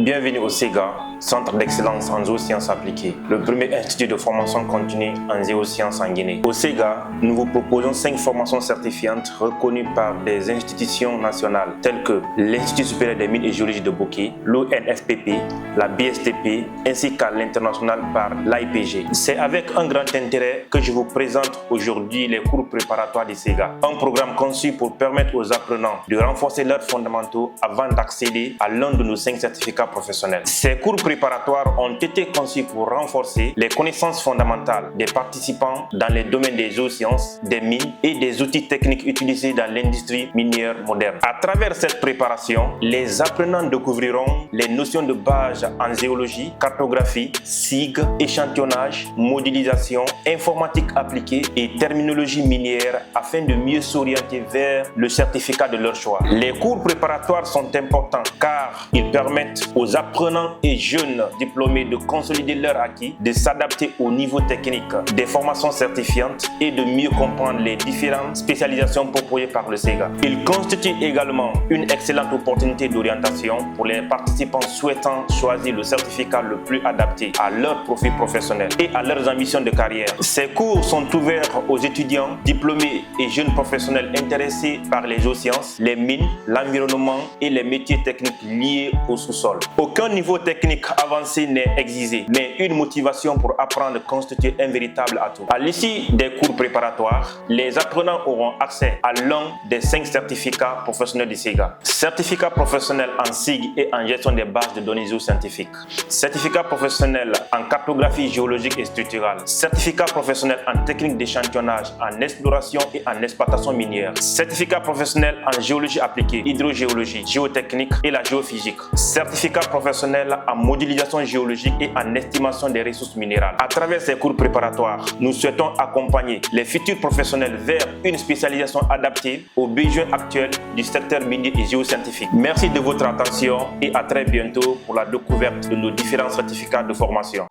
Bienvenue au CEGA, Centre d'excellence en géosciences appliquées, le premier institut de formation continue en géosciences en Guinée. Au CEGA, nous vous proposons 5 formations certifiantes reconnues par des institutions nationales telles que l'Institut supérieur des mines et géologie de Bokeh, l'ONFPP, la BSTP, ainsi qu'à l'international par l'AIPG. C'est avec un grand intérêt que je vous présente aujourd'hui les cours préparatoires du CEGA, un programme conçu pour permettre aux apprenants de renforcer leurs fondamentaux avant d'accéder à l'un de nos 5 certificats professionnels. Ces cours préparatoires ont été conçus pour renforcer les connaissances fondamentales des participants dans les domaines des géosciences, des mines et des outils techniques utilisés dans l'industrie minière moderne. À travers cette préparation, les apprenants découvriront les notions de base en géologie, cartographie, SIG, échantillonnage, modélisation, informatique appliquée et terminologie minière afin de mieux s'orienter vers le certificat de leur choix. Les cours préparatoires sont importants car ils permettent aux apprenants et jeunes diplômés de consolider leur acquis, de s'adapter au niveau technique des formations certifiantes et de mieux comprendre les différentes spécialisations proposées par le CEGA. Il constitue également une excellente opportunité d'orientation pour les participants souhaitant choisir le certificat le plus adapté à leur profil professionnel et à leurs ambitions de carrière. Ces cours sont ouverts aux étudiants, diplômés et jeunes professionnels intéressés par les géosciences, les mines, l'environnement et les métiers techniques liés au sous-sol. Aucun niveau technique avancé n'est exigé, mais une motivation pour apprendre constitue un véritable atout. À l'issue des cours préparatoires, les apprenants auront accès à l'un des 5 certificats professionnels du CEGA. Certificat professionnel en SIG et en gestion des bases de données géoscientifiques. Certificat professionnel en cartographie géologique et structurale. Certificat professionnel en technique d'échantillonnage, en exploration et en exploitation minière. Certificat professionnel en géologie appliquée, hydrogéologie, géotechnique et la géophysique. Certificat professionnel en modélisation géologique et en estimation des ressources minérales. À travers ces cours préparatoires, nous souhaitons accompagner les futurs professionnels vers une spécialisation adaptée aux besoins actuels du secteur minier et géoscientifique. Merci de votre attention et à très bientôt pour la découverte de nos différents certificats de formation.